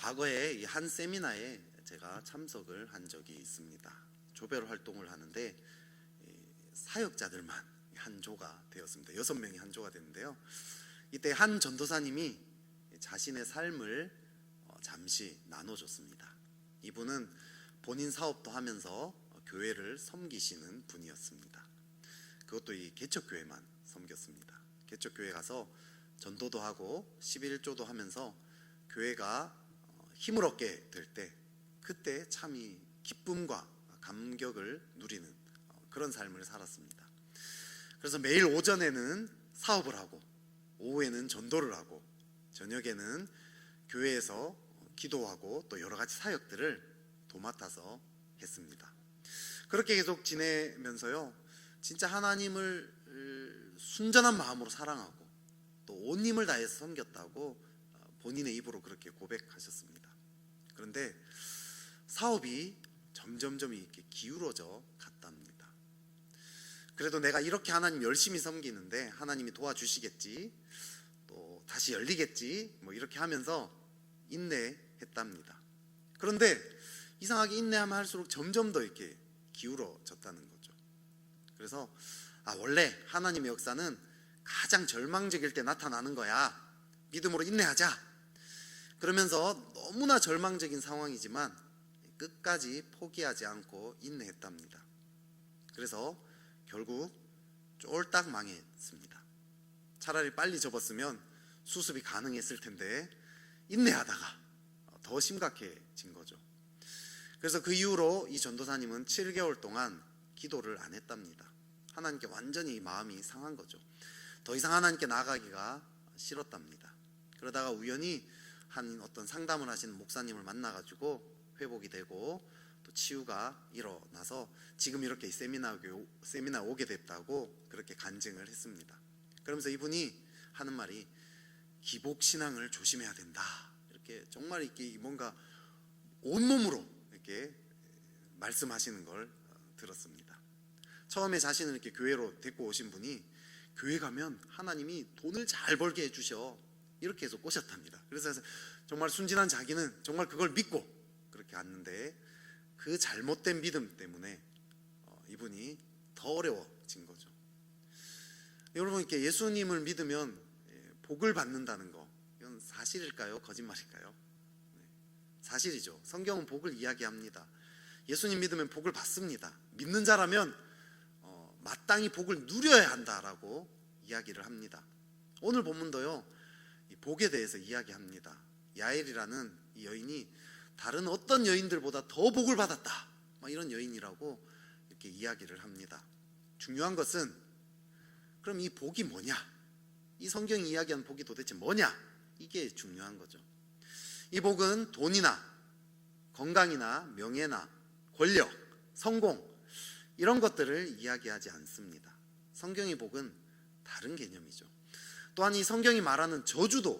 과거에 이 한 세미나에 제가 참석을 한 적이 있습니다. 조별 활동을 하는데 사역자들만 한 조가 되었습니다. 6명이 한 조가 됐는데요. 이때 한 전도사님이 자신의 삶을 잠시 나눠줬습니다. 이분은 본인 사업도 하면서 교회를 섬기시는 분이었습니다. 그것도 이 개척교회만 섬겼습니다. 개척교회 가서 전도도 하고 11조도 하면서 교회가 힘을 얻게 될 때 그때 참 이 기쁨과 감격을 누리는 그런 삶을 살았습니다. 그래서 매일 오전에는 사업을 하고 오후에는 전도를 하고 저녁에는 교회에서 기도하고 또 여러 가지 사역들을 도맡아서 했습니다. 그렇게 계속 지내면서요, 진짜 하나님을 순전한 마음으로 사랑하고 또 온 힘을 다해서 섬겼다고 본인의 입으로 그렇게 고백하셨습니다. 그런데 사업이 점점점 이렇게 기울어져 갔답니다. 그래도 내가 이렇게 하나님 열심히 섬기는데 하나님이 도와주시겠지, 또 다시 열리겠지, 뭐 이렇게 하면서 인내했답니다. 그런데 이상하게 인내하면 할수록 점점 더 이렇게 기울어졌다는 거죠. 그래서 원래 하나님의 역사는 가장 절망적일 때 나타나는 거야, 믿음으로 인내하자, 그러면서 너무나 절망적인 상황이지만 끝까지 포기하지 않고 인내했답니다. 그래서 결국 쫄딱 망했습니다. 차라리 빨리 접었으면 수습이 가능했을 텐데 인내하다가 더 심각해진 거죠. 그래서 그 이후로 이 전도사님은 7개월 동안 기도를 안 했답니다. 하나님께 완전히 마음이 상한 거죠. 더 이상 하나님께 나아가기가 싫었답니다. 그러다가 우연히 한 어떤 상담을 하시는 목사님을 만나가지고 회복이 되고 또 치유가 일어나서 지금 이렇게 세미나 오게 됐다고 그렇게 간증을 했습니다. 그러면서 이분이 하는 말이 기복신앙을 조심해야 된다, 이렇게 정말 이렇게 뭔가 온몸으로 이렇게 말씀하시는 걸 들었습니다. 처음에 자신을 이렇게 교회로 데리고 오신 분이 교회 가면 하나님이 돈을 잘 벌게 해주셔, 이렇게 해서 꼬셨답니다. 그래서 정말 순진한 자기는 정말 그걸 믿고 그렇게 왔는데 그 잘못된 믿음 때문에 이분이 더 어려워진 거죠. 여러분, 이렇게 예수님을 믿으면 복을 받는다는 거, 이건 사실일까요? 거짓말일까요? 사실이죠. 성경은 복을 이야기합니다. 예수님 믿으면 복을 받습니다. 믿는 자라면 마땅히 복을 누려야 한다라고 이야기를 합니다. 오늘 본문도요, 이 복에 대해서 이야기합니다. 야엘이라는 이 여인이 다른 어떤 여인들보다 더 복을 받았다, 이런 여인이라고 이렇게 이야기를 합니다. 중요한 것은 그럼 이 복이 뭐냐, 이 성경이 이야기하는 복이 도대체 뭐냐, 이게 중요한 거죠. 이 복은 돈이나 건강이나 명예나 권력, 성공, 이런 것들을 이야기하지 않습니다. 성경의 복은 다른 개념이죠. 또한 이 성경이 말하는 저주도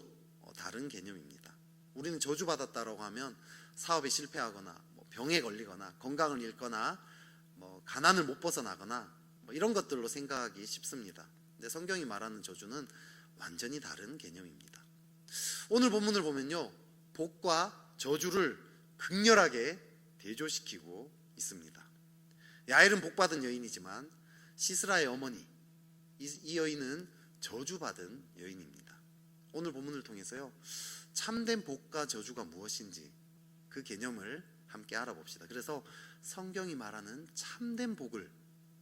다른 개념입니다. 우리는 저주받았다라고 하면 사업에 실패하거나 병에 걸리거나 건강을 잃거나 가난을 못 벗어나거나 이런 것들로 생각하기 쉽습니다. 근데 성경이 말하는 저주는 완전히 다른 개념입니다. 오늘 본문을 보면요, 복과 저주를 극렬하게 대조시키고 있습니다. 야엘은 복받은 여인이지만 시스라의 어머니, 이 여인은 저주받은 여인입니다. 오늘 본문을 통해서요, 참된 복과 저주가 무엇인지 그 개념을 함께 알아봅시다. 그래서 성경이 말하는 참된 복을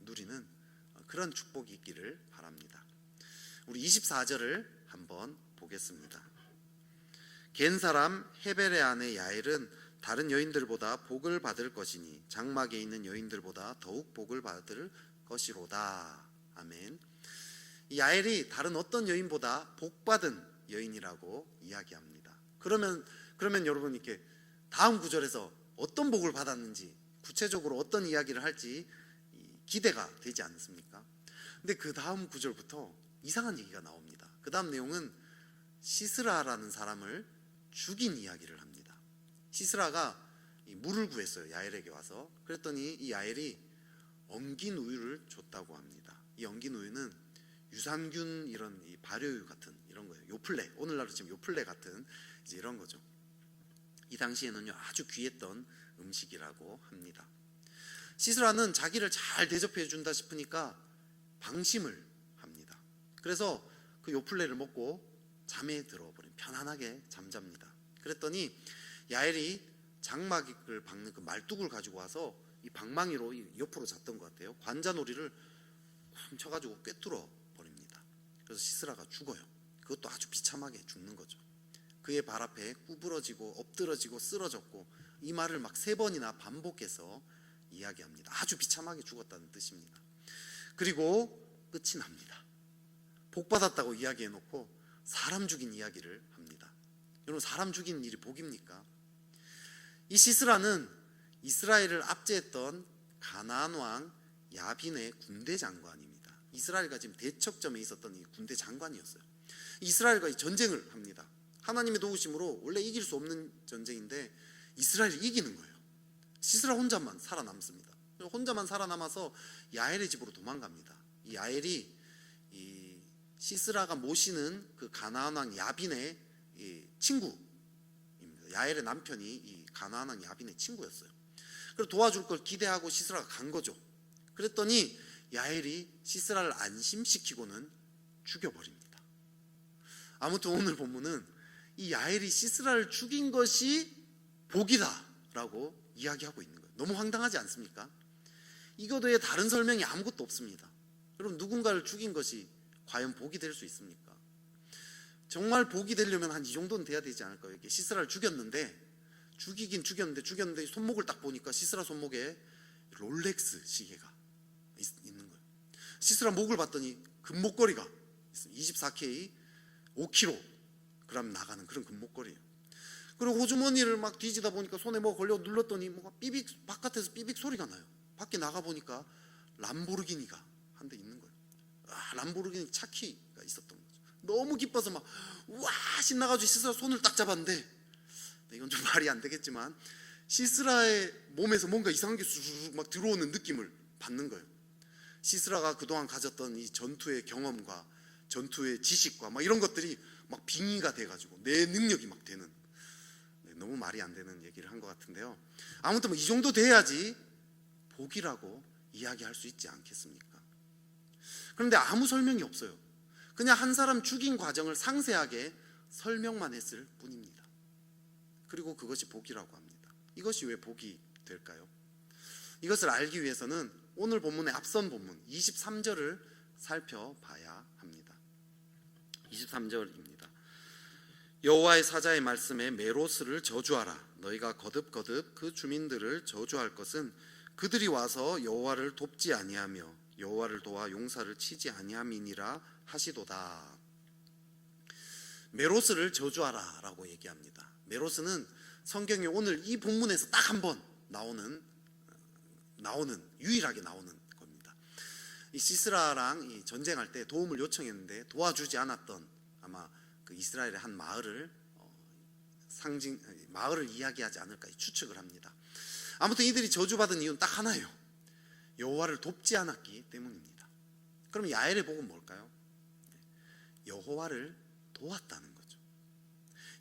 누리는 그런 축복이 있기를 바랍니다. 우리 24절을 한번 보겠습니다. 겐 사람 헤벨의 아내 야엘은 다른 여인들보다 복을 받을 것이니 장막에 있는 여인들보다 더욱 복을 받을 것이로다. 아멘. 이 야엘이 다른 어떤 여인보다 복받은 여인이라고 이야기합니다. 그러면 여러분, 이렇게 다음 구절에서 어떤 복을 받았는지 구체적으로 어떤 이야기를 할지 기대가 되지 않습니까? 근데 그 다음 구절부터 이상한 얘기가 나옵니다. 그 다음 내용은 시스라라는 사람을 죽인 이야기를 합니다. 시스라가 물을 구했어요. 야엘에게 와서. 그랬더니 이 야엘이 엉긴 우유를 줬다고 합니다. 이 엉긴 우유는 유산균, 이런 이 발효유 같은 이런 거예요. 요플레, 오늘날로 치면 요플레 같은 이제 이런 거죠. 이 당시에는요 아주 귀했던 음식이라고 합니다. 시스라는 자기를 잘 대접해 준다 싶으니까 방심을 합니다. 그래서 그 요플레를 먹고 잠에 들어버린, 편안하게 잠잡니다. 그랬더니 야엘이 장막을 박는 그 말뚝을 가지고 와서 이 방망이로 옆으로 잡던 것 같아요. 관자놀이를 훔쳐가지고 꿰뚫어 버립니다. 그래서 시스라가 죽어요. 그것도 아주 비참하게 죽는 거죠. 그의 발 앞에 구부러지고 엎드러지고 쓰러졌고, 이 말을 막 3번이나 반복해서 이야기합니다. 아주 비참하게 죽었다는 뜻입니다. 그리고 끝이 납니다. 복 받았다고 이야기해놓고 사람 죽인 이야기를 합니다. 여러분, 사람 죽이는 일이 복입니까? 이 시스라는 이스라엘을 압제했던 가나안 왕 야빈의 군대 장관입니다. 이스라엘과 지금 대척점에 있었던 이 군대 장관이었어요. 이스라엘과 전쟁을 합니다. 하나님의 도우심으로 원래 이길 수 없는 전쟁인데 이스라엘이 이기는 거예요. 시스라 혼자만 살아남습니다. 혼자만 살아남아서 야엘의 집으로 도망갑니다. 이 야엘이 이 시스라가 모시는 그 가나안 왕 야빈의 친구입니다. 야엘의 남편이 이 가나안 왕 야빈의 친구였어요. 그래서 도와줄 걸 기대하고 시스라가 간 거죠. 그랬더니 야엘이 시스라를 안심시키고는 죽여버립니다. 아무튼 오늘 본문은 이 야엘이 시스라를 죽인 것이 복이다라고 이야기하고 있는 거예요. 너무 황당하지 않습니까? 이것 외에 다른 설명이 아무것도 없습니다. 여러분, 누군가를 죽인 것이 과연 복이 될 수 있습니까? 정말 복이 되려면 한 이 정도는 돼야 되지 않을까요? 이렇게 시스라를 죽였는데 죽였는데 손목을 딱 보니까 시스라 손목에 롤렉스 시계가 있는 거예요. 시스라 목을 봤더니 금목걸이가 있어요. 24K 5kg 나가는 그런 금목걸이에요. 그리고 호주머니를 막 뒤지다 보니까 손에 뭐 걸려 눌렀더니 뭐가 삐빅, 바깥에서 삐빅 소리가 나요. 밖에 나가 보니까 람보르기니가 한 대 있는 거예요. 람보르기니 차키가 있었던 거죠. 너무 기뻐서 막 우와 신나가지고 시스라 손을 딱 잡았는데, 이건 좀 말이 안 되겠지만 시스라의 몸에서 뭔가 이상한 게 쑥 막 들어오는 느낌을 받는 거예요. 시스라가 그동안 가졌던 이 전투의 경험과 전투의 지식과 막 이런 것들이 막 빙의가 돼가지고 내 능력이 막 되는, 너무 말이 안 되는 얘기를 한 것 같은데요. 아무튼 뭐 이 정도 돼야지 복이라고 이야기할 수 있지 않겠습니까? 그런데 아무 설명이 없어요. 그냥 한 사람 죽인 과정을 상세하게 설명만 했을 뿐입니다. 그리고 그것이 복이라고 합니다. 이것이 왜 복이 될까요? 이것을 알기 위해서는 오늘 본문의 앞선 본문 23절을 살펴봐야 합니다. 23절입니다. 여호와의 사자의 말씀에 메로스를 저주하라. 너희가 거듭거듭 그 주민들을 저주할 것은 그들이 와서 여호와를 돕지 아니하며 여호와를 도와 용사를 치지 아니함이니라 하시도다. 메로스를 저주하라 라고 얘기합니다. 메로스는 성경에 오늘 이 본문에서 딱 한 번 유일하게 나오는 겁니다. 이 시스라랑 이 전쟁할 때 도움을 요청했는데 도와주지 않았던 아마 그 이스라엘의 한 마을을 마을을 이야기하지 않을까 추측을 합니다. 아무튼 이들이 저주받은 이유는 딱 하나예요. 여호와를 돕지 않았기 때문입니다. 그럼 야엘의 복은 뭘까요? 여호와를 도왔다는 거죠.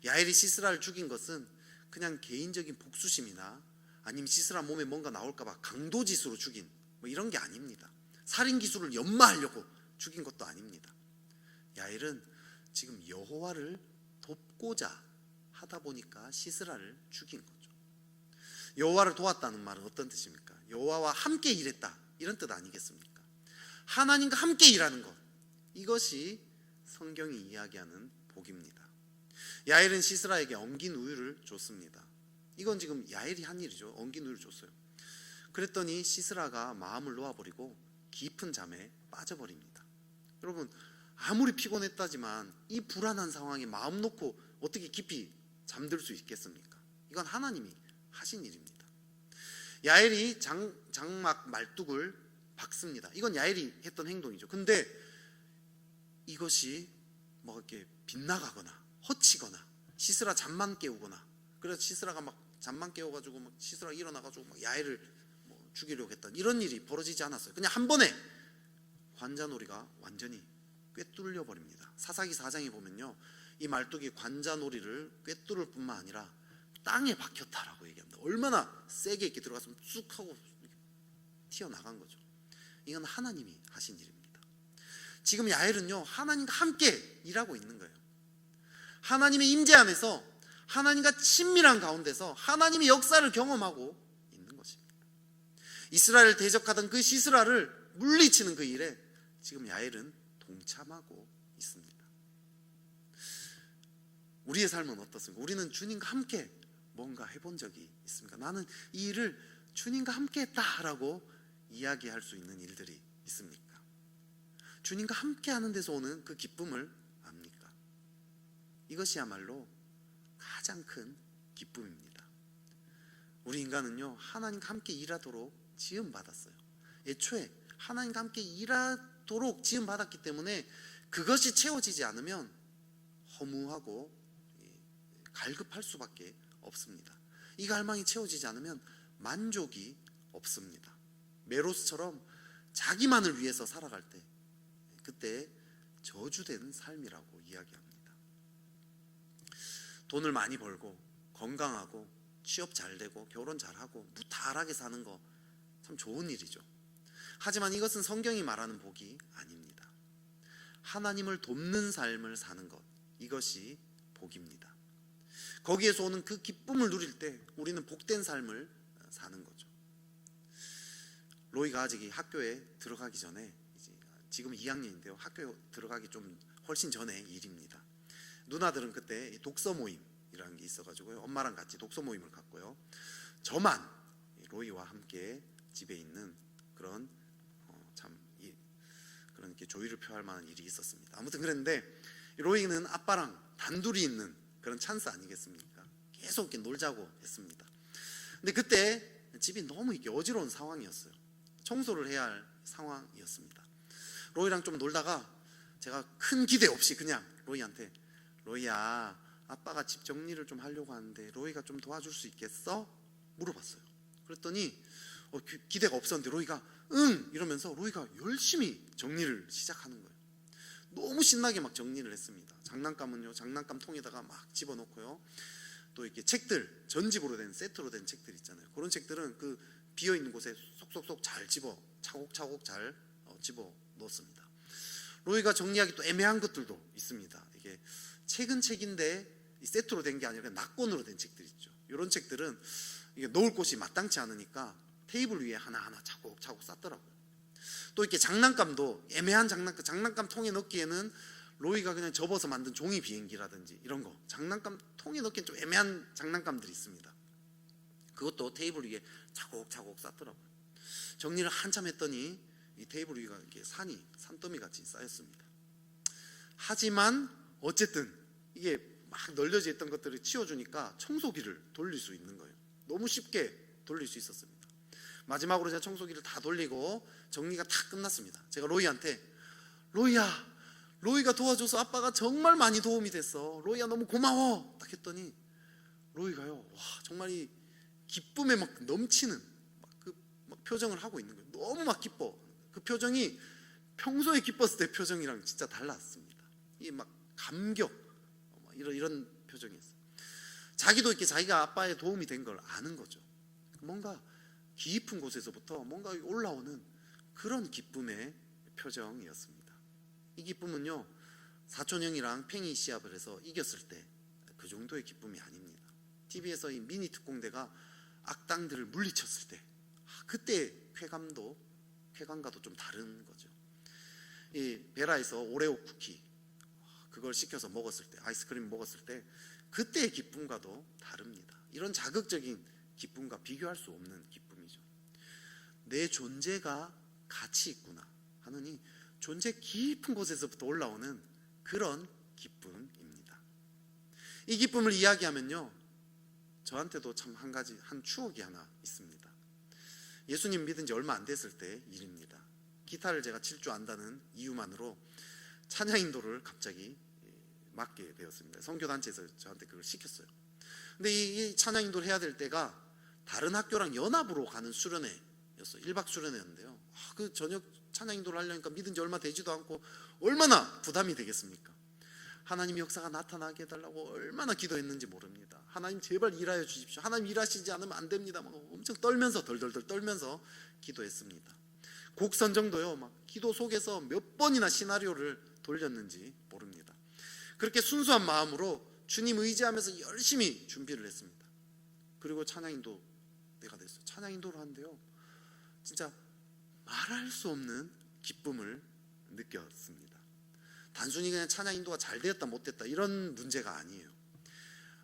야엘이 시스라를 죽인 것은 그냥 개인적인 복수심이나 아니면 시스라 몸에 뭔가 나올까봐 강도짓으로 죽인 뭐 이런 게 아닙니다. 살인 기술을 연마하려고 죽인 것도 아닙니다. 야엘은 지금 여호와를 돕고자 하다 보니까 시스라를 죽인 거죠. 여호와를 도왔다는 말은 어떤 뜻입니까? 여호와와 함께 일했다, 이런 뜻 아니겠습니까? 하나님과 함께 일하는 것, 이것이 성경이 이야기하는 복입니다. 야엘은 시스라에게 엉긴 우유를 줬습니다. 이건 지금 야엘이 한 일이죠. 엉긴 우유를 줬어요. 그랬더니 시스라가 마음을 놓아버리고 깊은 잠에 빠져버립니다. 여러분, 아무리 피곤했다지만 이 불안한 상황에 마음 놓고 어떻게 깊이 잠들 수 있겠습니까? 이건 하나님이 하신 일입니다. 야엘이 장막 말뚝을 박습니다. 이건 야엘이 했던 행동이죠. 근데 이것이 뭐 이렇게 빗나가거나 허치거나 시스라 잠만 깨우거나, 그래서 시스라가 막 잠만 깨워가지고 막 시스라가 일어나가지고 막 야엘을 뭐 죽이려고 했던 이런 일이 벌어지지 않았어요. 그냥 한 번에 관자놀이가 완전히 꿰뚫려 버립니다. 사사기 4장에 보면요, 이 말뚝이 관자놀이를 꿰뚫을 뿐만 아니라 땅에 박혔다라고 얘기합니다. 얼마나 세게 이렇게 들어갔으면 쑥 하고 튀어나간 거죠. 이건 하나님이 하신 일입니다. 지금 야엘은요, 하나님과 함께 일하고 있는 거예요. 하나님의 임재 안에서, 하나님과 친밀한 가운데서 하나님의 역사를 경험하고 있는 것입니다. 이스라엘을 대적하던 그 시스라를 물리치는 그 일에 지금 야엘은 동참하고 있습니다. 우리의 삶은 어떻습니까? 우리는 주님과 함께 뭔가 해본 적이 있습니까? 나는 이 일을 주님과 함께 했다라고 이야기할 수 있는 일들이 있습니까? 주님과 함께 하는 데서 오는 그 기쁨을 압니까? 이것이야말로 가장 큰 기쁨입니다. 우리 인간은요, 하나님과 함께 일하도록 지음받았어요. 애초에 하나님과 함께 일하도록 지음받았기 때문에 그것이 채워지지 않으면 허무하고 갈급할 수밖에 없습니다. 이 갈망이 채워지지 않으면 만족이 없습니다. 메로스처럼 자기만을 위해서 살아갈 때, 그때 저주된 삶이라고 이야기합니다. 돈을 많이 벌고 건강하고 취업 잘 되고 결혼 잘하고 무탈하게 사는 거 참 좋은 일이죠. 하지만 이것은 성경이 말하는 복이 아닙니다. 하나님을 돕는 삶을 사는 것, 이것이 복입니다. 거기에서 오는 그 기쁨을 누릴 때 우리는 복된 삶을 사는 거죠. 로이가 아직 학교에 들어가기 전에, 지금 2학년인데요 학교에 들어가기 좀 훨씬 전에 일입니다. 누나들은 그때 독서 모임이라는 게 있어가지고요, 엄마랑 같이 독서 모임을 갔고요, 저만 로이와 함께 집에 있는 그런 그런 이렇게 조의를 표할 만한 일이 있었습니다. 아무튼 그랬는데 로이는 아빠랑 단둘이 있는 그런 찬스 아니겠습니까? 계속 이렇게 놀자고 했습니다. 근데 그때 집이 너무 이렇게 어지러운 상황이었어요. 청소를 해야 할 상황이었습니다. 로이랑 좀 놀다가 제가 큰 기대 없이 그냥 로이한테, 로이야, 아빠가 집 정리를 좀 하려고 하는데 로이가 좀 도와줄 수 있겠어? 물어봤어요. 그랬더니 기대가 없었는데 로이가 응! 이러면서 로이가 열심히 정리를 시작하는 거예요. 너무 신나게 막 정리를 했습니다. 장난감은요, 장난감 통에다가 막 집어넣고요, 또 이렇게 책들, 전집으로 된 세트로 된 책들 있잖아요. 그런 책들은 그 비어있는 곳에 속속속 잘 차곡차곡 잘 집어 넣습니다. 로이가 정리하기 또 애매한 것들도 있습니다. 이게 책은 책인데 세트로 된 게 아니라 낙권으로 된 책들 있죠. 이런 책들은 이게 놓을 곳이 마땅치 않으니까 테이블 위에 하나하나 차곡차곡 쌌더라고요. 또 이렇게 장난감도 애매한 장난감 통에 넣기에는 로이가 그냥 접어서 만든 종이 비행기라든지 이런 거, 장난감 통에 넣기엔 좀 애매한 장난감들이 있습니다. 그것도 테이블 위에 차곡차곡 쌌더라고요. 정리를 한참 했더니 이 테이블 위가 이렇게 산더미 같이 쌓였습니다. 하지만 어쨌든 이게 막 널려져 있던 것들을 치워주니까 청소기를 돌릴 수 있는 거예요. 너무 쉽게 돌릴 수 있었습니다. 마지막으로 제가 청소기를 다 돌리고 정리가 다 끝났습니다. 제가 로이한테, 로이야, 로이가 도와줘서 아빠가 정말 많이 도움이 됐어. 로이야, 너무 고마워. 딱 했더니 로이가요, 와, 정말 이 기쁨에 막 넘치는 막 표정을 하고 있는 거예요. 너무 막 기뻐. 그 표정이 평소에 기뻤을 때 표정이랑 진짜 달랐습니다. 이 막 감격, 이런 표정이었어요. 자기도 이렇게 자기가 아빠의 도움이 된 걸 아는 거죠. 뭔가 깊은 곳에서부터 뭔가 올라오는 그런 기쁨의 표정이었습니다. 이 기쁨은요, 사촌 형이랑 팽이 시합을 해서 이겼을 때 그 정도의 기쁨이 아닙니다. TV에서 이 미니 특공대가 악당들을 물리쳤을 때 그때 쾌감과도 좀 다른 거죠. 이 베라에서 오레오 쿠키 그걸 시켜서 먹었을 때, 아이스크림 먹었을 때 그때의 기쁨과도 다릅니다. 이런 자극적인 기쁨과 비교할 수 없는 기쁨이죠. 내 존재가 가치 있구나 하는 이 존재 깊은 곳에서부터 올라오는 그런 기쁨입니다. 이 기쁨을 이야기하면요, 저한테도 참 한 추억이 하나 있습니다. 예수님 믿은 지 얼마 안 됐을 때 일입니다. 기타를 제가 칠 줄 안다는 이유만으로 찬양 인도를 갑자기 맡게 되었습니다. 선교단체에서 저한테 그걸 시켰어요. 근데 이 찬양 인도를 해야 될 때가 다른 학교랑 연합으로 가는 수련회였어요. 1박 수련회였는데요, 그 저녁 찬양 인도를 하려니까 믿은 지 얼마 되지도 않고 얼마나 부담이 되겠습니까? 하나님의 역사가 나타나게 해달라고 얼마나 기도했는지 모릅니다. 하나님 제발 일하여 주십시오. 하나님 일하시지 않으면 안 됩니다. 막 엄청 떨면서 덜덜덜 떨면서 기도했습니다. 곡 선정도요, 막 기도 속에서 몇 번이나 시나리오를 돌렸는지 모릅니다. 그렇게 순수한 마음으로 주님 의지하면서 열심히 준비를 했습니다. 그리고 찬양 인도 때가 됐어요. 찬양 인도를 하는데요, 진짜 말할 수 없는 기쁨을 느꼈습니다. 단순히 그냥 찬양 인도가 잘 되었다 못 됐다 이런 문제가 아니에요.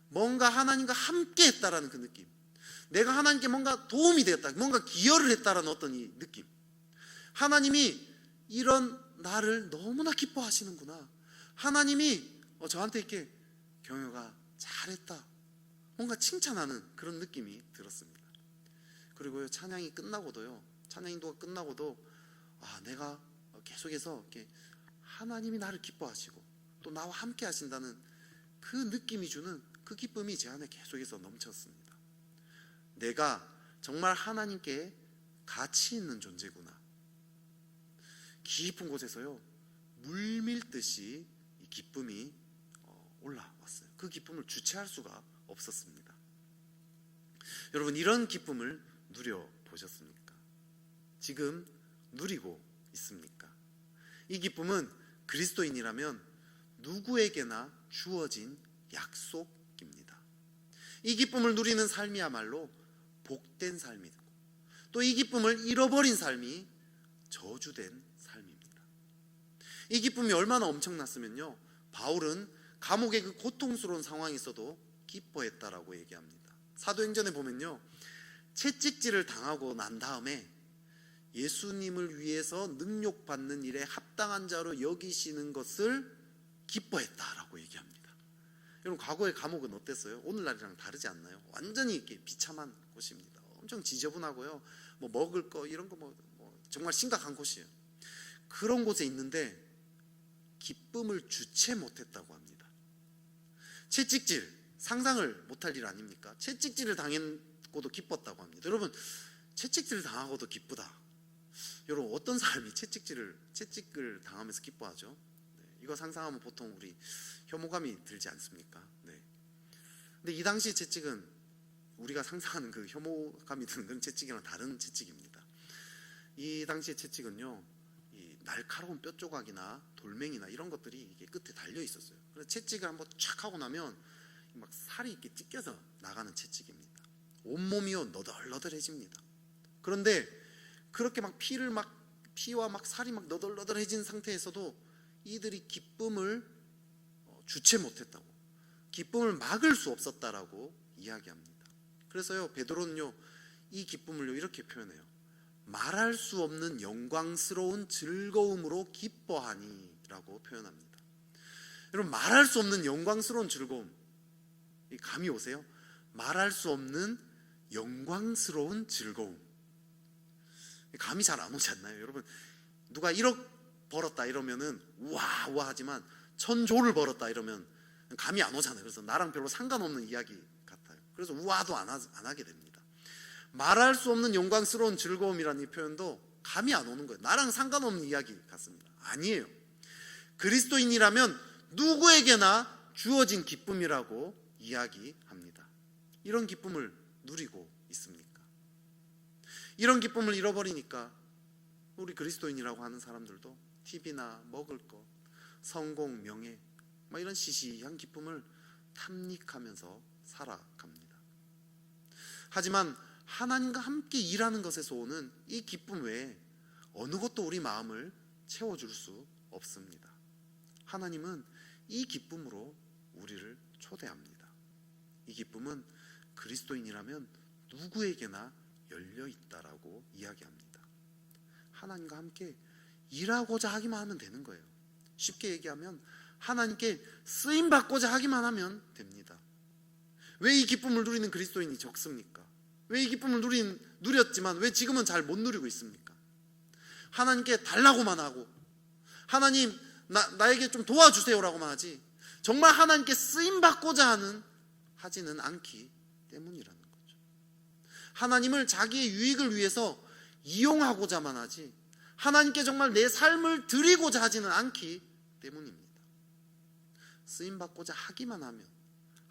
뭔가 하나님과 함께 했다라는 그 느낌, 내가 하나님께 뭔가 도움이 되었다, 뭔가 기여를 했다라는 어떤 이 느낌, 하나님이 이런 나를 너무나 기뻐하시는구나, 하나님이 저한테 이렇게 경효가 잘했다, 뭔가 칭찬하는 그런 느낌이 들었습니다. 그리고 찬양이 끝나고도요, 찬양 인도가 끝나고도 내가 계속해서 이렇게 하나님이 나를 기뻐하시고 또 나와 함께 하신다는 그 느낌이 주는 그 기쁨이 제 안에 계속해서 넘쳤습니다. 내가 정말 하나님께 가치 있는 존재구나. 깊은 곳에서요, 물밀듯이 이 기쁨이 올라왔어요. 그 기쁨을 주체할 수가 없었습니다. 여러분, 이런 기쁨을 누려보셨습니까? 지금 누리고 있습니까? 이 기쁨은 그리스도인이라면 누구에게나 주어진 약속입니다. 이 기쁨을 누리는 삶이야말로 복된 삶이고, 또 이 기쁨을 잃어버린 삶이 저주된 삶입니다. 이 기쁨이 얼마나 엄청났으면요, 바울은 감옥의 그 고통스러운 상황이 있어도 기뻐했다라고 얘기합니다. 사도행전에 보면요, 채찍질을 당하고 난 다음에 예수님을 위해서 능욕받는 일에 합당한 자로 여기시는 것을 기뻐했다라고 얘기합니다. 여러분, 과거의 감옥은 어땠어요? 오늘날이랑 다르지 않나요? 완전히 이렇게 비참한 곳입니다. 엄청 지저분하고요, 뭐 먹을 거 이런 거 뭐 정말 심각한 곳이에요. 그런 곳에 있는데 기쁨을 주체 못했다고 합니다. 채찍질, 상상을 못할 일 아닙니까? 채찍질을 당했고도 기뻤다고 합니다. 여러분, 채찍질을 당하고도 기쁘다. 여러분, 어떤 사람이 채찍을 당하면서 기뻐하죠? 이거 상상하면 보통 우리 혐오감이 들지 않습니까? 근데 이 당시 채찍은 우리가 상상하는 그 혐오감이 드는 그런 채찍이랑 다른 채찍입니다. 이 당시의 채찍은요, 이 날카로운 뼈 조각이나 돌멩이나 이런 것들이 이게 끝에 달려 있었어요. 그래서 채찍을 한번 촥 하고 나면 막 살이 이렇게 찢겨서 나가는 채찍입니다. 온몸이요 너덜너덜해집니다. 그런데 그렇게 막 피와 막 살이 막 너덜너덜해진 상태에서도 이들이 기쁨을 주체 못했다고, 기쁨을 막을 수 없었다라고 이야기합니다. 그래서요, 베드로는요, 이 기쁨을요 이렇게 표현해요. 말할 수 없는 영광스러운 즐거움으로 기뻐하니 라고 표현합니다. 여러분, 말할 수 없는 영광스러운 즐거움, 감이 오세요? 말할 수 없는 영광스러운 즐거움, 감이 잘 안 오지 않나요? 여러분, 누가 1억 벌었다 이러면은 우와 우와 하지만 1000조를 벌었다 이러면 감이 안 오잖아요. 그래서 나랑 별로 상관없는 이야기 같아요. 그래서 우와도 안 하게 됩니다. 말할 수 없는 영광스러운 즐거움이라는 이 표현도 감이 안 오는 거예요. 나랑 상관없는 이야기 같습니다. 아니에요. 그리스도인이라면 누구에게나 주어진 기쁨이라고 이야기합니다. 이런 기쁨을 누리고 있습니까? 이런 기쁨을 잃어버리니까 우리 그리스도인이라고 하는 사람들도 TV나 먹을 것, 성공, 명예 이런 시시한 기쁨을 탐닉하면서 살아갑니다. 하지만 하나님과 함께 일하는 것에서 오는 이 기쁨 외에 어느 것도 우리 마음을 채워줄 수 없습니다. 하나님은 이 기쁨으로 우리를 초대합니다. 이 기쁨은 그리스도인이라면 누구에게나 열려 있다라고 이야기합니다. 하나님과 함께 일하고자 하기만 하면 되는 거예요. 쉽게 얘기하면 하나님께 쓰임 받고자 하기만 하면 됩니다. 왜 이 기쁨을 누리는 그리스도인이 적습니까? 왜 이 기쁨을 누렸지만 왜 지금은 잘 못 누리고 있습니까? 하나님께 달라고만 하고, 하나님 나에게 좀 도와주세요라고만 하지, 정말 하나님께 쓰임 받고자 하지는 않기 때문이라는 거죠. 하나님을 자기의 유익을 위해서 이용하고자만 하지, 하나님께 정말 내 삶을 드리고자 하지는 않기 때문입니다. 쓰임 받고자 하기만 하면,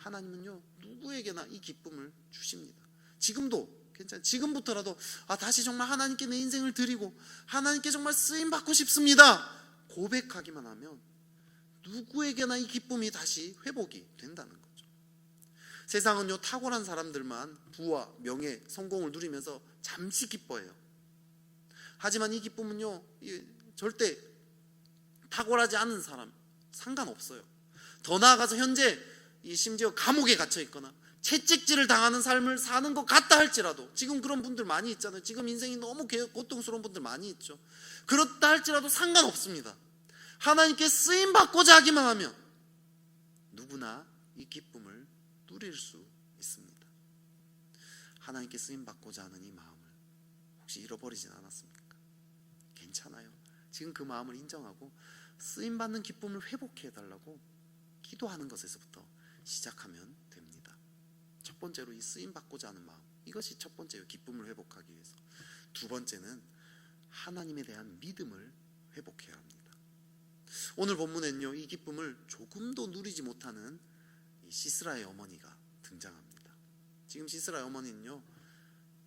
하나님은요 누구에게나 이 기쁨을 주십니다. 지금도 지금부터라도 다시 정말 하나님께 내 인생을 드리고 하나님께 정말 쓰임 받고 싶습니다 고백하기만 하면 누구에게나 이 기쁨이 다시 회복이 된다는 거죠. 세상은요 탁월한 사람들만 부와 명예, 성공을 누리면서 잠시 기뻐해요. 하지만 이 기쁨은요 절대 탁월하지 않은 사람 상관없어요. 더 나아가서 현재 심지어 감옥에 갇혀 있거나 채찍질을 당하는 삶을 사는 것 같다 할지라도, 지금 그런 분들 많이 있잖아요. 지금 인생이 너무 고통스러운 분들 많이 있죠. 그렇다 할지라도 상관없습니다. 하나님께 쓰임 받고자 하기만 하면 누구나 이 기쁨을 누릴 수 있습니다. 하나님께 쓰임 받고자 하는 이 마음을 혹시 잃어버리진 않았습니까? 괜찮아요. 지금 그 마음을 인정하고 쓰임 받는 기쁨을 회복해 달라고 기도하는 것에서부터 시작하면 됩니다. 첫 번째로 이 쓰임 받고자 하는 마음, 이것이 첫 번째예요. 기쁨을 회복하기 위해서. 두 번째는 하나님에 대한 믿음을 회복해야 합니다. 오늘 본문에는요 이 기쁨을 조금도 누리지 못하는 이 시스라의 어머니가 등장합니다. 지금 시스라의 어머니는요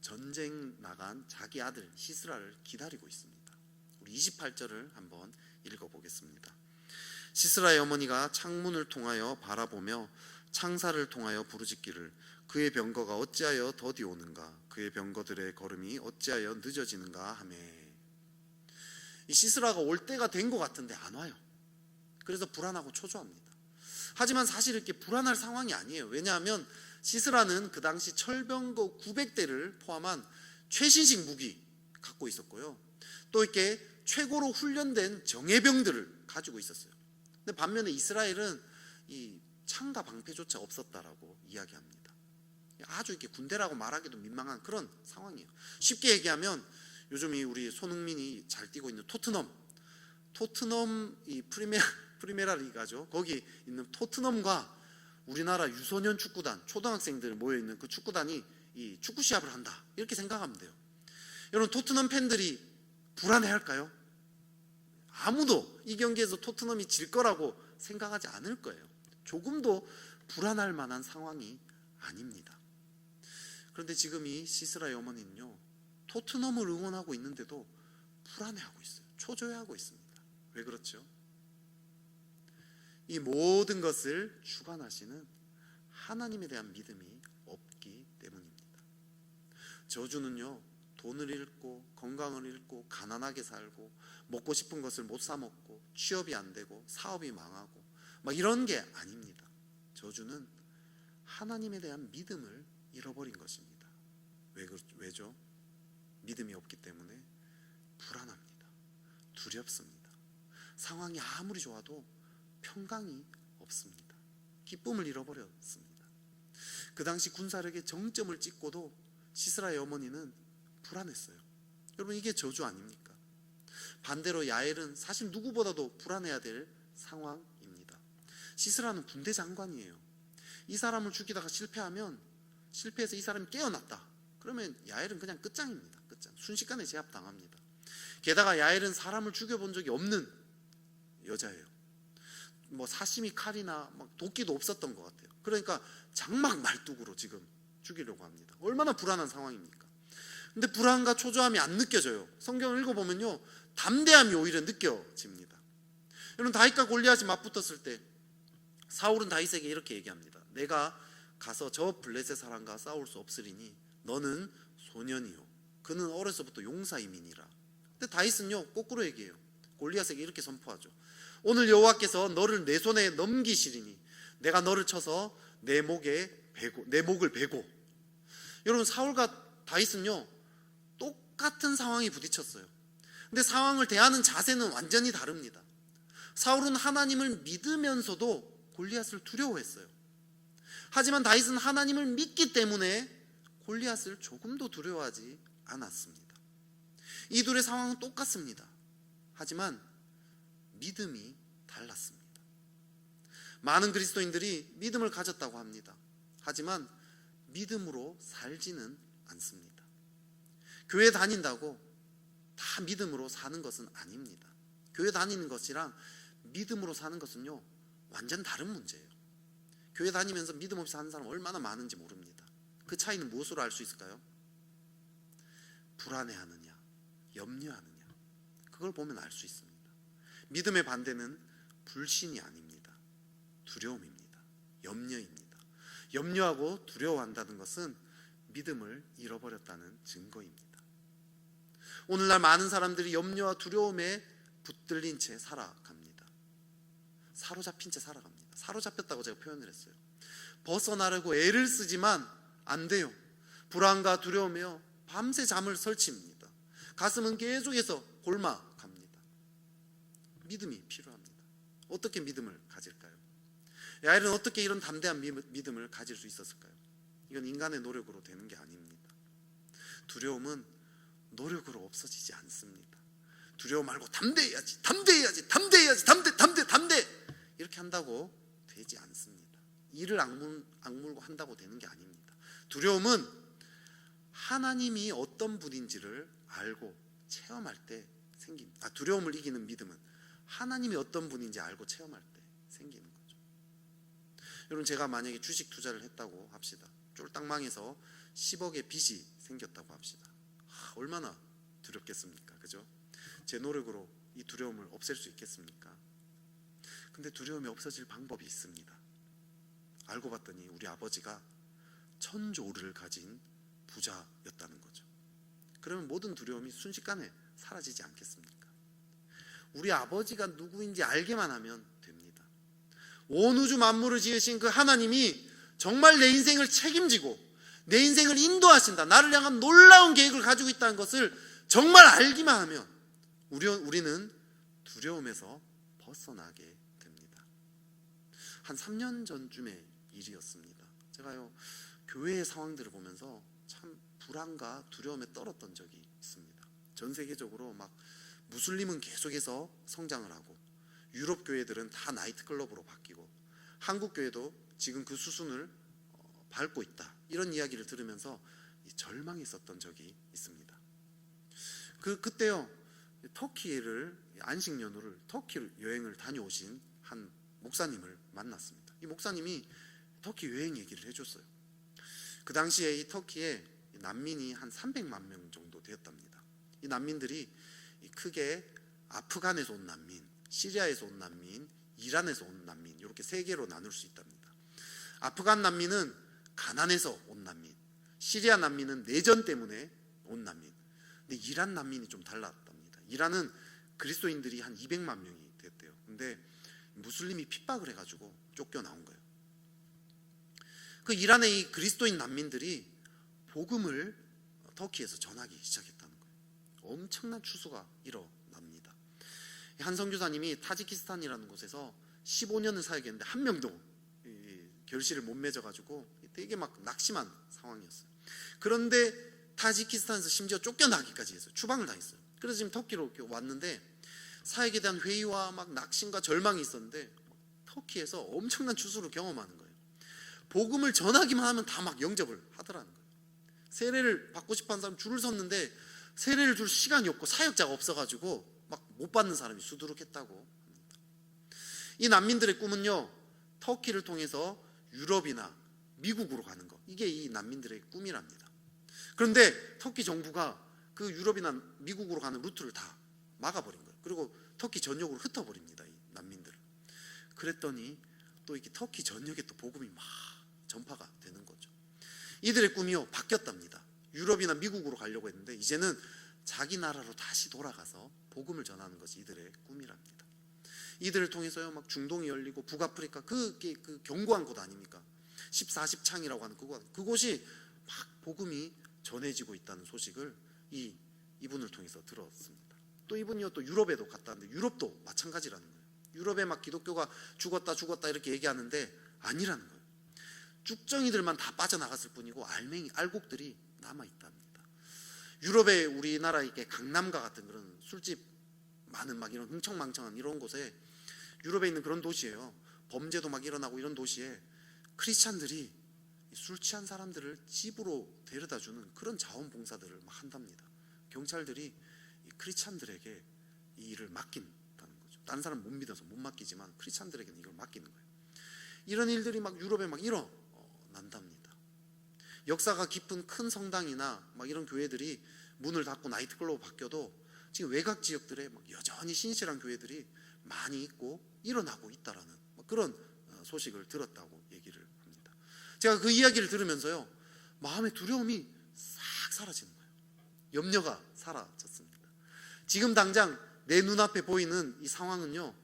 전쟁 나간 자기 아들 시스라를 기다리고 있습니다. 우리 28절을 한번 읽어보겠습니다. 시스라의 어머니가 창문을 통하여 바라보며 창살을 통하여 부르짖기를 그의 병거가 어찌하여 더디 오는가, 그의 병거들의 걸음이 어찌하여 늦어지는가 하매. 이 시스라가 올 때가 된 것 같은데 안 와요. 그래서 불안하고 초조합니다. 하지만 사실 이렇게 불안할 상황이 아니에요. 왜냐하면 시스라는 그 당시 철병거 900대를 포함한 최신식 무기 갖고 있었고요, 또 이렇게 최고로 훈련된 정예병들을 가지고 있었어요. 근데 반면에 이스라엘은 이 창과 방패조차 없었다라고 이야기합니다. 아주 이렇게 군대라고 말하기도 민망한 그런 상황이에요. 쉽게 얘기하면 요즘 우리 손흥민이 잘 뛰고 있는 토트넘 이 프리메라 리가죠. 거기 있는 토트넘과 우리나라 유소년 축구단, 초등학생들 모여 있는 그 축구단이 이 축구 시합을 한다, 이렇게 생각하면 돼요. 여러분, 토트넘 팬들이 불안해할까요? 아무도 이 경기에서 토트넘이 질 거라고 생각하지 않을 거예요. 조금도 불안할 만한 상황이 아닙니다. 그런데 지금 이 시스라의 어머니는요 토트넘을 응원하고 있는데도 불안해하고 있어요. 초조해하고 있습니다. 왜 그렇죠? 이 모든 것을 주관하시는 하나님에 대한 믿음이 없기 때문입니다. 저주는요 돈을 잃고 건강을 잃고 가난하게 살고 먹고 싶은 것을 못 사 먹고 취업이 안 되고 사업이 망하고 막 이런 게 아닙니다. 저주는 하나님에 대한 믿음을 잃어버린 것입니다. 왜죠? 믿음이 없기 때문에 불안합니다. 두렵습니다. 상황이 아무리 좋아도 평강이 없습니다. 기쁨을 잃어버렸습니다. 그 당시 군사력의 정점을 찍고도 시스라의 어머니는 불안했어요. 여러분, 이게 저주 아닙니까? 반대로 야엘은 사실 누구보다도 불안해야 될 상황입니다. 시스라는 군대 장관이에요. 이 사람을 죽이다가 실패해서 이 사람이 깨어났다, 그러면 야엘은 그냥 끝장입니다. 끝장. 순식간에 제압당합니다. 게다가 야엘은 사람을 죽여본 적이 없는 여자예요. 뭐 사시미 칼이나 막 도끼도 없었던 것 같아요. 그러니까 장막 말뚝으로 지금 죽이려고 합니다. 얼마나 불안한 상황입니까? 근데 불안과 초조함이 안 느껴져요. 성경을 읽어보면요 담대함이 오히려 느껴집니다. 여러분, 다윗과 골리앗이 맞붙었을 때 사울은 다윗에게 이렇게 얘기합니다. 내가 가서 저 블레셋 사람과 싸울 수 없으리니 너는 소년이요 그는 어려서부터 용사임이니라. 근데 다윗은요 거꾸로 얘기해요. 골리앗에게 이렇게 선포하죠. 오늘 여호와께서 너를 내 손에 넘기시리니 내가 너를 쳐서 내 목을 베고. 여러분, 사울과 다윗은요 똑같은 상황이 부딪혔어요. 근데 상황을 대하는 자세는 완전히 다릅니다. 사울은 하나님을 믿으면서도 골리앗을 두려워했어요. 하지만 다윗은 하나님을 믿기 때문에 골리앗을 조금도 두려워하지 않았습니다. 이 둘의 상황은 똑같습니다. 하지만 믿음이 달랐습니다. 많은 그리스도인들이 믿음을 가졌다고 합니다. 하지만 믿음으로 살지는 않습니다. 교회 다닌다고 다 믿음으로 사는 것은 아닙니다. 교회 다니는 것이랑 믿음으로 사는 것은요 완전 다른 문제예요. 교회 다니면서 믿음 없이 사는 사람 얼마나 많은지 모릅니다. 그 차이는 무엇으로 알 수 있을까요? 불안해하느냐, 염려하느냐, 그걸 보면 알 수 있습니다. 믿음의 반대는 불신이 아닙니다. 두려움입니다. 염려입니다. 염려하고 두려워한다는 것은 믿음을 잃어버렸다는 증거입니다. 오늘날 많은 사람들이 염려와 두려움에 붙들린 채 살아갑니다. 사로잡힌 채 살아갑니다. 사로잡혔다고 제가 표현을 했어요. 벗어나려고 애를 쓰지만 안 돼요. 불안과 두려움이요, 밤새 잠을 설칩니다. 가슴은 계속해서 골마갑니다. 믿음이 필요합니다. 어떻게 믿음을 가질까요? 야일은 어떻게 이런 담대한 믿음을 가질 수 있었을까요? 이건 인간의 노력으로 되는 게 아닙니다. 두려움은 노력으로 없어지지 않습니다. 두려움 말고 담대해야지, 담대해야지, 담대해야지, 담대 이렇게 한다고 되지 않습니다. 이를 악물고 한다고 되는 게 아닙니다. 두려움은 하나님이 어떤 분인지를 알고 체험할 때 생깁니다. 두려움을 이기는 믿음은 하나님이 어떤 분인지 알고 체험할 때 생기는 거죠. 여러분, 제가 만약에 주식 투자를 했다고 합시다. 쫄딱 망해서 10억의 빚이 생겼다고 합시다. 얼마나 두렵겠습니까? 그죠? 제 노력으로 이 두려움을 없앨 수 있겠습니까? 근데 두려움이 없어질 방법이 있습니다. 알고 봤더니 우리 아버지가 천조를 가진 부자였다는 거죠. 그러면 모든 두려움이 순식간에 사라지지 않겠습니까? 우리 아버지가 누구인지 알게만 하면 됩니다. 온 우주 만물을 지으신 그 하나님이 정말 내 인생을 책임지고 내 인생을 인도하신다, 나를 향한 놀라운 계획을 가지고 있다는 것을 정말 알기만 하면 우리는 두려움에서 벗어나게 됩니다. 한 3년 전쯤의 일이었습니다. 제가요, 교회의 상황들을 보면서 참 불안과 두려움에 떨었던 적이 있습니다. 전 세계적으로 막 무슬림은 계속해서 성장을 하고 유럽 교회들은 다 나이트클럽으로 바뀌고 한국 교회도 지금 그 수순을 밟고 있다, 이런 이야기를 들으면서 절망했었던 적이 있습니다. 그때요, 터키를 안식 연휴를 터키 여행을 다녀오신 한 목사님을 만났습니다. 이 목사님이 터키 여행 얘기를 해줬어요. 그 당시에 이 터키에 난민이 한 300만 명 정도 되었답니다. 이 난민들이 크게 아프간에서 온 난민, 시리아에서 온 난민, 이란에서 온 난민, 이렇게 세 개로 나눌 수 있답니다. 아프간 난민은 가난해서 온 난민, 시리아 난민은 내전 때문에 온 난민. 근데 이란 난민이 좀 달랐답니다. 이란은 그리스도인들이 한 200만 명이 됐대요. 근데 무슬림이 핍박을 해가지고 쫓겨나온 거예요. 그 이란의 이 그리스도인 난민들이 복음을 터키에서 전하기 시작했다는 거예요. 엄청난 추수가 일어납니다. 한 선교사님이 타지키스탄이라는 곳에서 15년을 사역했는데 한 명도 결실을 못 맺어가지고 되게 막 낙심한 상황이었어요. 그런데 타지키스탄에서 심지어 쫓겨나기까지 했어요. 추방을 당했어요. 그래서 지금 터키로 왔는데 사역에 대한 회의와 막 낙심과 절망이 있었는데 터키에서 엄청난 추수를 경험하는 거예요. 복음을 전하기만 하면 다 막 영접을 하더라는 거예요. 세례를 받고 싶어하는 사람 줄을 섰는데 세례를 줄 시간이 없고 사역자가 없어가지고 막 못 받는 사람이 수두룩했다고 합니다. 이 난민들의 꿈은요, 터키를 통해서 유럽이나 미국으로 가는 거, 이게 이 난민들의 꿈이랍니다. 그런데 터키 정부가 그 유럽이나 미국으로 가는 루트를 다 막아버린 거예요. 그리고 터키 전역으로 흩어버립니다, 이 난민들을. 그랬더니 또 이렇게 터키 전역에 또 복음이 막 전파가 되는 거죠. 이들의 꿈이요, 바뀌었답니다. 유럽이나 미국으로 가려고 했는데 이제는 자기 나라로 다시 돌아가서 복음을 전하는 것이 이들의 꿈이랍니다. 이들을 통해서요, 막 중동이 열리고 북아프리카, 그 견고한 곳 아닙니까? 1410창이라고 하는 그곳이 막 복음이 전해지고 있다는 소식을 이분을 통해서 들었습니다. 또 이분이요, 또 유럽에도 갔다 왔는데 유럽도 마찬가지라는 거예요. 유럽에 막 기독교가 죽었다 이렇게 얘기하는데 아니라는 거예요. 쭉정이들만 다 빠져나갔을 뿐이고 알곡들이 남아있답니다. 유럽에 우리나라 이렇게 강남과 같은 그런 술집 많은 막 이런 흥청망청한 이런 곳에, 유럽에 있는 그런 도시예요. 범죄도 막 일어나고 이런 도시에 크리스찬들이 술 취한 사람들을 집으로 데려다주는 그런 자원봉사들을 막 한답니다. 경찰들이 이 크리스찬들에게 이 일을 맡긴다는 거죠. 다른 사람 못 믿어서 못 맡기지만 크리스찬들에게는 이걸 맡기는 거예요. 이런 일들이 막 유럽에 막 일어난답니다. 역사가 깊은 큰 성당이나 막 이런 교회들이 문을 닫고 나이트클럽으로 바뀌어도 지금 외곽 지역들에 막 여전히 신실한 교회들이 많이 있고 일어나고 있다라는 그런 소식을 들었다고 얘기를 합니다. 제가 그 이야기를 들으면서요, 마음의 두려움이 싹 사라지는 거예요. 염려가 사라졌습니다. 지금 당장 내 눈앞에 보이는 이 상황은요,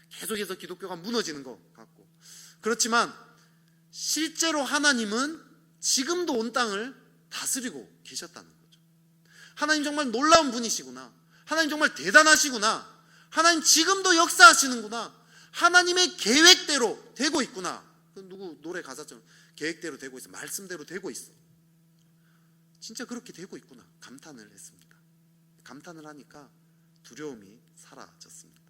계속해서 기독교가 무너지는 것 같고, 그렇지만 실제로 하나님은 지금도 온 땅을 다스리고 계셨다는 거죠. 하나님 정말 놀라운 분이시구나, 하나님 정말 대단하시구나, 하나님 지금도 역사하시는구나, 하나님의 계획대로 되고 있구나. 누구 노래 가사처럼 계획대로 되고 있어, 말씀대로 되고 있어, 진짜 그렇게 되고 있구나 감탄을 했습니다. 감탄을 하니까 두려움이 사라졌습니다.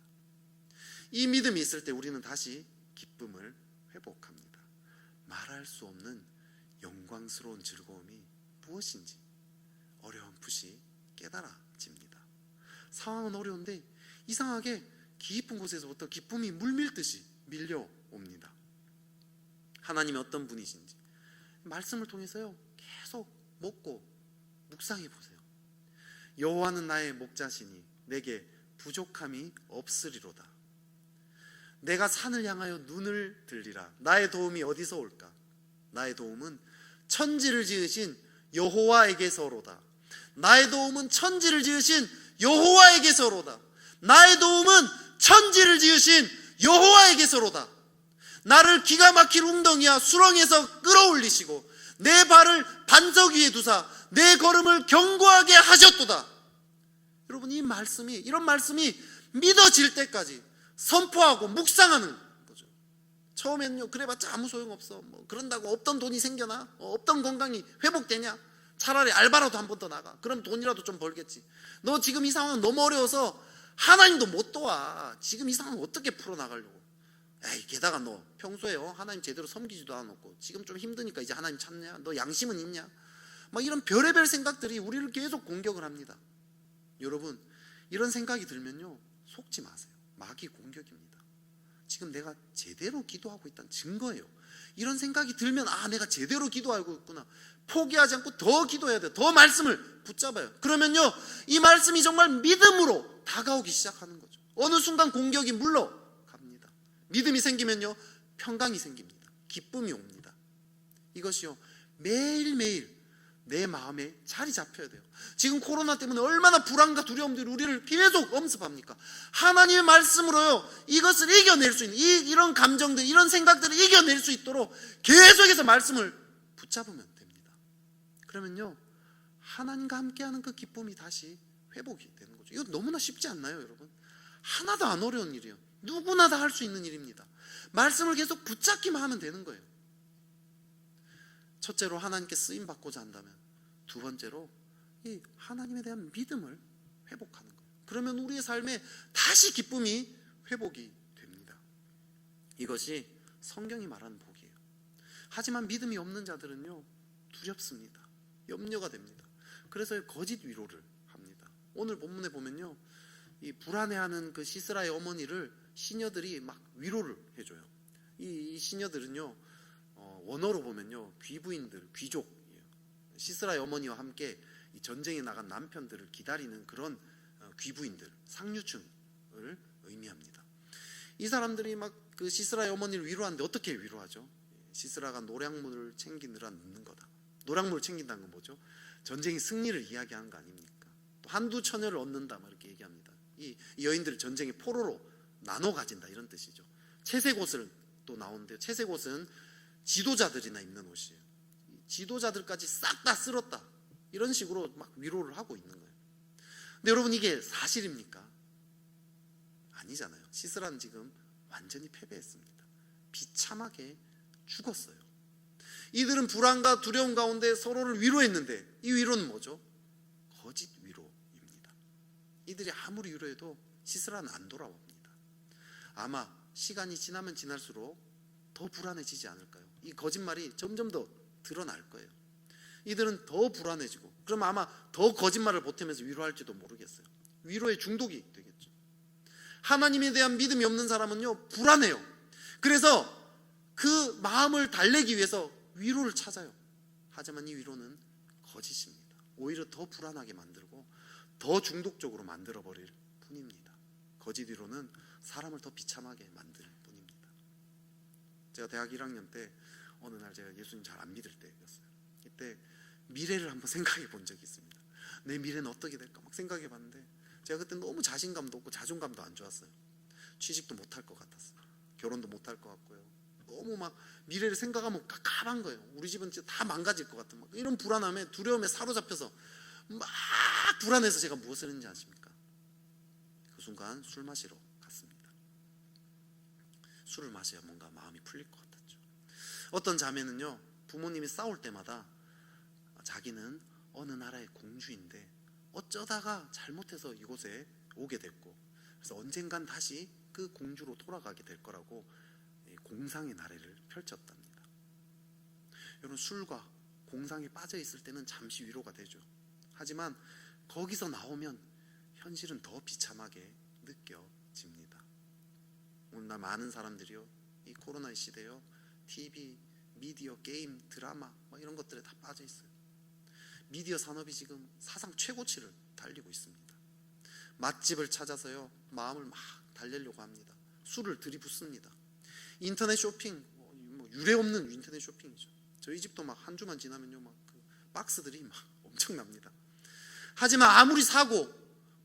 이 믿음이 있을 때 우리는 다시 기쁨을 회복합니다. 말할 수 없는 영광스러운 즐거움이 무엇인지 어렴풋이 깨달아집니다. 상황은 어려운데 이상하게 깊은 곳에서부터 기쁨이 물밀듯이 밀려옵니다. 하나님이 어떤 분이신지 말씀을 통해서요 계속 먹고 묵상해 보세요. 여호와는 나의 목자시니 내게 부족함이 없으리로다. 내가 산을 향하여 눈을 들리라. 나의 도움이 어디서 올까? 나의 도움은 천지를 지으신 여호와에게서로다. 나의 도움은 천지를 지으신 여호와에게서로다. 나의 도움은 천지를 지으신 여호와에게서로다. 나를 기가 막힐 웅덩이와 수렁에서 끌어올리시고 내 발을 반석 위에 두사 내 걸음을 견고하게 하셨도다. 여러분, 이 말씀이, 이런 말씀이 믿어질 때까지 선포하고 묵상하는 거죠. 처음에는요 그래봤자 아무 소용없어, 그런다고 없던 돈이 생겨나? 없던 건강이 회복되냐? 차라리 알바라도 한 번 더 나가. 그럼 돈이라도 좀 벌겠지. 너 지금 이 상황은 너무 어려워서 하나님도 못 도와. 지금 이 상황 어떻게 풀어나가려고. 에이, 게다가 너 평소에 하나님 제대로 섬기지도 않았고 지금 좀 힘드니까 이제 하나님 찾냐? 너 양심은 있냐? 막 이런 별의별 생각들이 우리를 계속 공격을 합니다. 여러분, 이런 생각이 들면요 속지 마세요. 마귀 공격입니다. 지금 내가 제대로 기도하고 있다는 증거예요. 이런 생각이 들면 내가 제대로 기도하고 있구나. 포기하지 않고 더 기도해야 돼요. 더 말씀을 붙잡아요. 그러면요 이 말씀이 정말 믿음으로 다가오기 시작하는 거죠. 어느 순간 공격이 물러갑니다. 믿음이 생기면요 평강이 생깁니다. 기쁨이 옵니다. 이것이요 매일매일 내 마음에 자리 잡혀야 돼요. 지금 코로나 때문에 얼마나 불안과 두려움들이 우리를 계속 엄습합니까? 하나님의 말씀으로요 이것을 이겨낼 수 있는, 이런 감정들, 이런 생각들을 이겨낼 수 있도록 계속해서 말씀을 붙잡으면 됩니다. 그러면요 하나님과 함께하는 그 기쁨이 다시 회복이 되는 거죠. 이거 너무나 쉽지 않나요, 여러분? 하나도 안 어려운 일이에요. 누구나 다 할 수 있는 일입니다. 말씀을 계속 붙잡기만 하면 되는 거예요. 첫째로 하나님께 쓰임 받고자 한다면, 두 번째로 이 하나님에 대한 믿음을 회복하는 거예요. 그러면 우리의 삶에 다시 기쁨이 회복이 됩니다. 이것이 성경이 말하는 복이에요. 하지만 믿음이 없는 자들은요 두렵습니다. 염려가 됩니다. 그래서 거짓 위로를 합니다. 오늘 본문에 보면요 이 불안해하는 그 시스라의 어머니를 시녀들이 막 위로를 해줘요. 이 시녀들은요 원어로 보면요 귀부인들, 귀족이에요. 시스라의 어머니와 함께 이 전쟁에 나간 남편들을 기다리는 그런 귀부인들, 상류층을 의미합니다. 이 사람들이 막 그 시스라의 어머니를 위로하는데 어떻게 위로하죠? 시스라가 노량물을 챙기느라 늦는 거다. 노량물을 챙긴다는 건 뭐죠? 전쟁의 승리를 이야기하는 거 아닙니까? 또 한두 처녀를 얻는다 막 이렇게 얘기합니다. 이 여인들을 전쟁의 포로로 나눠 가진다 이런 뜻이죠. 채색 옷을 또 나오는데요. 채색 옷은 지도자들이나 입는 옷이에요. 지도자들까지 싹 다 쓸었다 이런 식으로 막 위로를 하고 있는 거예요. 근데 여러분, 이게 사실입니까? 아니잖아요. 시스라는 지금 완전히 패배했습니다. 비참하게 죽었어요. 이들은 불안과 두려움 가운데 서로를 위로했는데 이 위로는 뭐죠? 거짓 위로입니다. 이들이 아무리 위로해도 시스라는 안 돌아옵니다. 아마 시간이 지나면 지날수록 더 불안해지지 않을까요? 이 거짓말이 점점 더 드러날 거예요. 이들은 더 불안해지고, 그럼 아마 더 거짓말을 보태면서 위로할지도 모르겠어요. 위로에 중독이 되겠죠. 하나님에 대한 믿음이 없는 사람은요 불안해요. 그래서 그 마음을 달래기 위해서 위로를 찾아요. 하지만 이 위로는 거짓입니다. 오히려 더 불안하게 만들고 더 중독적으로 만들어버릴 뿐입니다. 거짓 위로는 사람을 더 비참하게 만들 뿐입니다. 제가 대학 1학년 때 어느 날 제가 예수님 잘 안 믿을 때였어요. 이때 미래를 한번 생각해 본 적이 있습니다. 내 미래는 어떻게 될까 막 생각해 봤는데 제가 그때 너무 자신감도 없고 자존감도 안 좋았어요. 취직도 못할 것 같았어요. 결혼도 못할 것 같고요. 너무 막 미래를 생각하면 깝깝한 거예요. 우리 집은 진짜 다 망가질 것 같은 막 이런 불안함에 두려움에 사로잡혀서 막 불안해서 제가 무엇을 했는지 아십니까? 그 순간 술 마시러 갔습니다. 술을 마셔야 뭔가 마음이 풀릴 것 같았죠. 어떤 자매는요, 부모님이 싸울 때마다 자기는 어느 나라의 공주인데 어쩌다가 잘못해서 이곳에 오게 됐고 그래서 언젠간 다시 그 공주로 돌아가게 될 거라고 공상의 나래를 펼쳤답니다. 여러분, 술과 공상에 빠져 있을 때는 잠시 위로가 되죠. 하지만 거기서 나오면 현실은 더 비참하게 느껴집니다. 오늘날 많은 사람들이요, 이 코로나의 시대요, TV, 미디어, 게임, 드라마 막 이런 것들에 다 빠져 있어요. 미디어 산업이 지금 사상 최고치를 달리고 있습니다. 맛집을 찾아서요, 마음을 막 달래려고 합니다. 술을 들이붓습니다. 인터넷 쇼핑, 뭐 유례 없는 인터넷 쇼핑이죠. 저희 집도 막 한 주만 지나면요, 막 그 박스들이 막 엄청납니다. 하지만 아무리 사고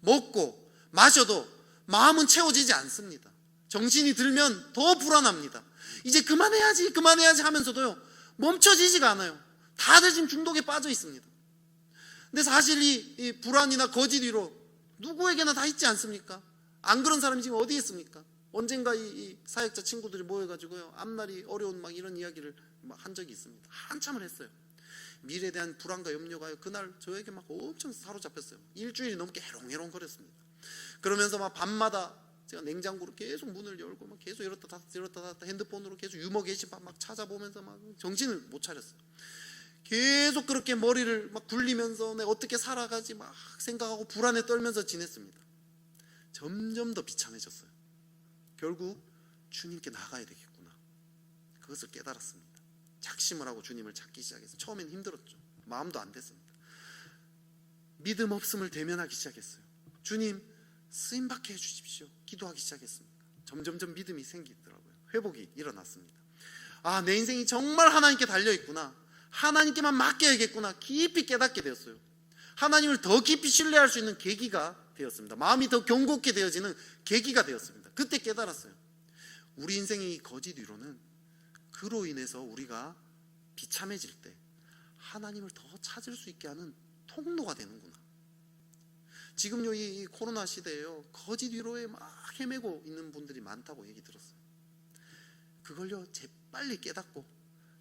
먹고 마셔도 마음은 채워지지 않습니다. 정신이 들면 더 불안합니다. 이제 그만해야지 하면서도요, 멈춰지지가 않아요. 다들 지금 중독에 빠져 있습니다. 근데 사실 이 불안이나 거짓 위로 누구에게나 다 있지 않습니까? 안 그런 사람이 지금 어디 있습니까? 언젠가 이 사역자 친구들이 모여가지고요, 앞날이 어려운 막 이런 이야기를 막 한 적이 있습니다. 한참을 했어요. 미래에 대한 불안과 염려가 그날 저에게 막 엄청 사로잡혔어요. 일주일이 넘게 해롱해롱 거렸습니다. 그러면서 막 밤마다 제가 냉장고로 계속 문을 열고 막 계속 열었다 닫았다 핸드폰으로 계속 유머 게시판 막 찾아보면서 막 정신을 못 차렸어요. 계속 그렇게 머리를 막 굴리면서 내가 어떻게 살아가지 막 생각하고 불안에 떨면서 지냈습니다. 점점 더 비참해졌어요. 결국 주님께 나가야 되겠구나, 그것을 깨달았습니다. 작심을 하고 주님을 찾기 시작했어요. 처음엔 힘들었죠. 마음도 안 됐습니다. 믿음 없음을 대면하기 시작했어요. 주님, 쓰임받게 해주십시오. 기도하기 시작했습니다. 점점점 믿음이 생기더라고요. 회복이 일어났습니다. 아, 내 인생이 정말 하나님께 달려있구나, 하나님께만 맡겨야겠구나, 깊이 깨닫게 되었어요. 하나님을 더 깊이 신뢰할 수 있는 계기가 되었습니다. 마음이 더 견고하게 되어지는 계기가 되었습니다. 그때 깨달았어요. 우리 인생의 거짓 위로는 그로 인해서 우리가 비참해질 때 하나님을 더 찾을 수 있게 하는 통로가 되는구나. 지금요, 이 코로나 시대에요, 거짓 위로에 막 헤매고 있는 분들이 많다고 얘기 들었어요. 그걸요, 재빨리 깨닫고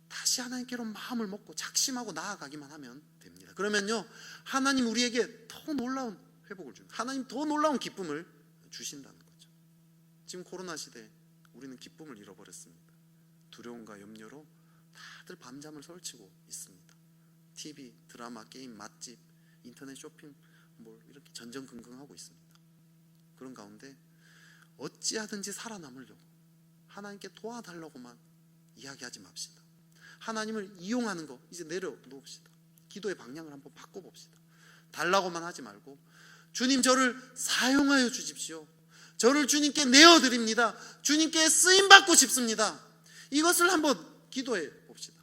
다시 하나님께로 마음을 먹고 작심하고 나아가기만 하면 됩니다. 그러면요, 하나님 우리에게 더 놀라운 회복을 줍니다. 하나님 더 놀라운 기쁨을 주신다는 거죠. 지금 코로나 시대에 우리는 기쁨을 잃어버렸습니다. 두려움과 염려로 다들 밤잠을 설치고 있습니다. TV, 드라마, 게임, 맛집, 인터넷 쇼핑 뭐 이렇게 전전긍긍하고 있습니다. 그런 가운데 어찌하든지 살아남으려고 하나님께 도와달라고만 이야기하지 맙시다. 하나님을 이용하는 거 이제 내려놓읍시다. 기도의 방향을 한번 바꿔봅시다. 달라고만 하지 말고, 주님, 저를 사용하여 주십시오. 저를 주님께 내어드립니다. 주님께 쓰임받고 싶습니다. 이것을 한번 기도해 봅시다.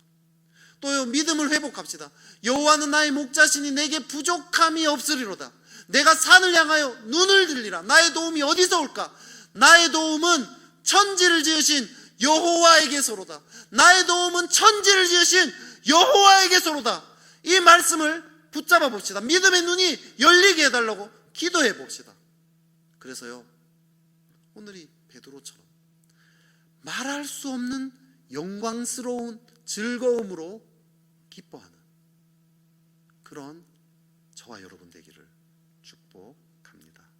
또요, 믿음을 회복합시다. 여호와는 나의 목자시니 내게 부족함이 없으리로다. 내가 산을 향하여 눈을 들리라. 나의 도움이 어디서 올까? 나의 도움은 천지를 지으신 여호와에게서로다. 나의 도움은 천지를 지으신 여호와에게서로다. 이 말씀을 붙잡아 봅시다. 믿음의 눈이 열리게 해달라고 기도해 봅시다. 그래서요, 오늘이 베드로처럼 말할 수 없는 영광스러운 즐거움으로 기뻐하는 그런 저와 여러분